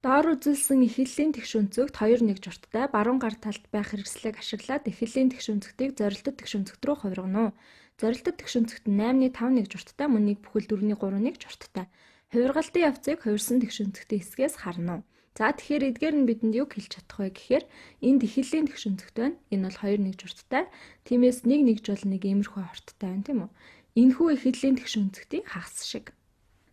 Доор үзүүлсэн эхлэлийн тэгш өнцөгт 2-1 журттай баруун гар талд байх хэрэгслийг ашиглаад эхлэлийн тэгш өнцөгтийг зорилттой тэгш өнцөгт рүү хувиргано. Зорилттой тэгш өнцөгт нь 8-5-1 журттай мөн нэг бүхэл 4-3-1 журттай. Хувиргалтын явцыг хувирсан тэгш өнцөгтийн хэсгээс харна. За тэгэхээр эдгээр нь бидэнд юу хэлж чадах вэ гэхээр энд эхлэлийн тэгш өнцөгт байна. Энэ бол 2-1 журттай. Тиймээс 1-1 жол нэг иймэрхүү хорттой байна тийм үү? Энэхүү эхлэлийн тэгш өнцөгтийн хагас шиг.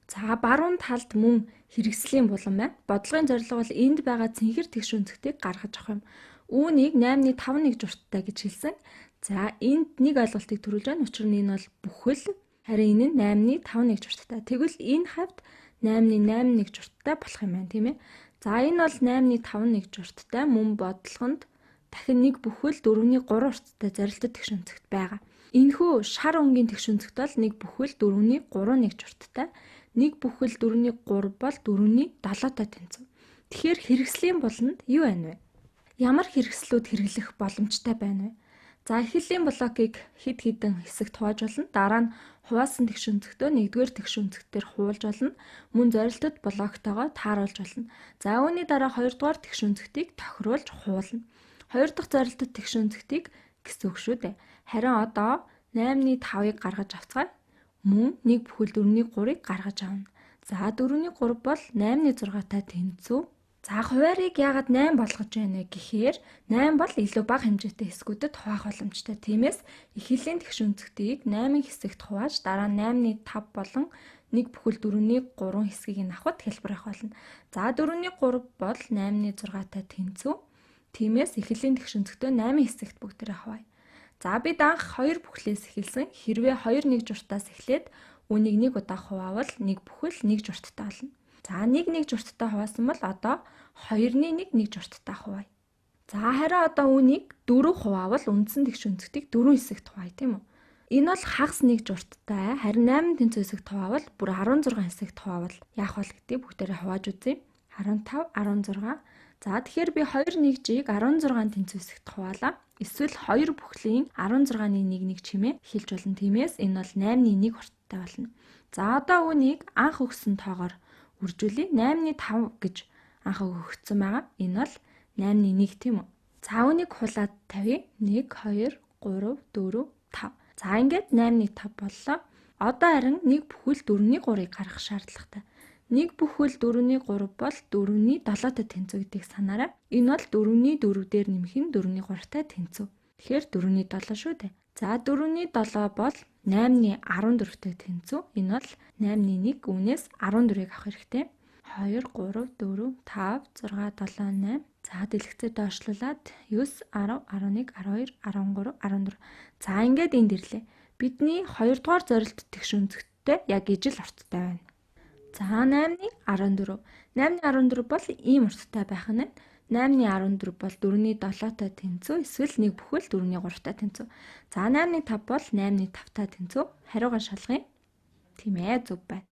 За баруун талд мөн хэрэгслийн булан байна. Бодлогын зорилго бол энд байгаа цэнхэр тэгш өнцөгтийг гаргаж авах юм. Үүнийг 8-5-1 журттай гэж хэлсэн. За энд нэг ойлголтыг төрүүлж байна. Учир нь энэ бол бүхэл, харин энэ нь 8-5-1 журттай. Тэгвэл энэ хавьд 8-8-1 журттай болох юм байна, тийм ээ. За энэ бол 8-5-1 журттай мөн бодлогонд дахин нэг бүхэл 4-3 урттай зорилттой тэгш өнцөгт байгаа. Энэхүү шар өнгийн тэгш өнцөгт бол нэг бүхэл 4-3-1 журттай. Нэг бүхэл 4-3 бол 4-7-той тэнцэв. Тэгэхээр хэрэгслийн буланд юу байна вэ? Ямар хэрэгслүүд хэрэглэх боломжтой байна вэ? За эхлэлийн блокийг хэд хэдэн хэсэгт хувааж болно. Дараа нь хуваасан тэгш өнцөгтөө 1-р тэгш өнцөгтөөр хуулж болно. Мөн зорилтод блоктойгоо тааруулж болно. За үүний дараа 2-р тэгш өнцөгтийг тохируулж хуулна. 2 дахь зорилтод тэгш өнцөгтийг гэсэн үг шүү дээ. Харин одоо 8-5-ыг гаргаж авцгаая. Мөн 1 бүхэл 4-3-ыг гаргаж авна. За 4-3 бол 8-6-тай тэнцүү. За хуваарийг яагаад 8 болгож байна вэ гэхээр 8 бол илүү бага хэмжээтэй хэсгүүдэд хуваах боломжтой. Тиймээс эхлэлийн тэгш өнцөгтийг 8 хэсэгт хувааж дараа нь 8-5 болон 1 бүхэл 4-3 хэсгийг нь авахд хэлбэр авах болно. За 4-3 бол 8-6-тай тэнцүү. Тиймээс эхлэлийн тэгш өнцөгтөө 8 хэсэгт бүгдээрээ хуваая. За бид анх 2 бүхлээс эхэлсэн. Хэрвээ 2-1 журтаас эхлээд үнийг 1 удаа хуваавал 1 бүхэл 1 журттай болно. За 1-1 журттай хуваасан бол одоо 2-1 1 журттай хуваая. За харин одоо үнийг 4 хуваавал үндсэн тэгш өнцөгтийг 4 хэсэгт хуваая тийм үү? Энэ бол хагас 1 журттай. Харин 8 тэнцүү хэсэгт хуваавал бүр 16 хэсэгт хуваавал яах вэ гэдгийг бүгдээрээ хувааж үзье. 15 16. За тэгэхээр би 2-1-ийг 16 тэнцүү хэсэгт хуваалаа. Эсвэл 2 бүхлийн 16-ны 1-1 чимээ хэлж болно. Тиймээс энэ бол 8-ны 1 урттай болно. За одоо үүнийг анх өгсөн тоогоор үржүүлье. 8-5 гэж анх өгөгдсөн байгаа. Энэ бол 8-ны 1 тийм үү? За үүнийг хулаад тавья. 1 2 3 4 5. За ингээд 8-ны 5 боллоо. Одоо харин 1 бүхэл 4-3-ыг гаргах шаардлагатай. 1 бүхэл 4-3 бол 4-7-той тэнцүү гэдгийг санаарай. Энэ бол 4-4 дээр нэмэх нь 4-3-тай тэнцүү. Тэгэхээр 4-7 шүү дээ. За 4-7 бол 8-14-тэй тэнцүү. Энэ бол 8-1 үүнээс 14-ийг авах хэрэгтэй. 2 3 4 5 6 7 8. За дэлгэцээ доошлуулад 9 10 11 12 13 14. За ингээд энд ирлээ. Бидний 2 дугаар зорилт тэгш өнцөгттэй яг ижил урттай байна. За 8-14. 8-14 бол ийм урттай байх нь 8-14 бол 4-7-той тэнцүү эсвэл 1 бүхэл 4-3-тай тэнцүү. За 8-5 бол 8-5-тай тэнцүү. Хариугаа шалгая. Тийм ээ, зөв байна.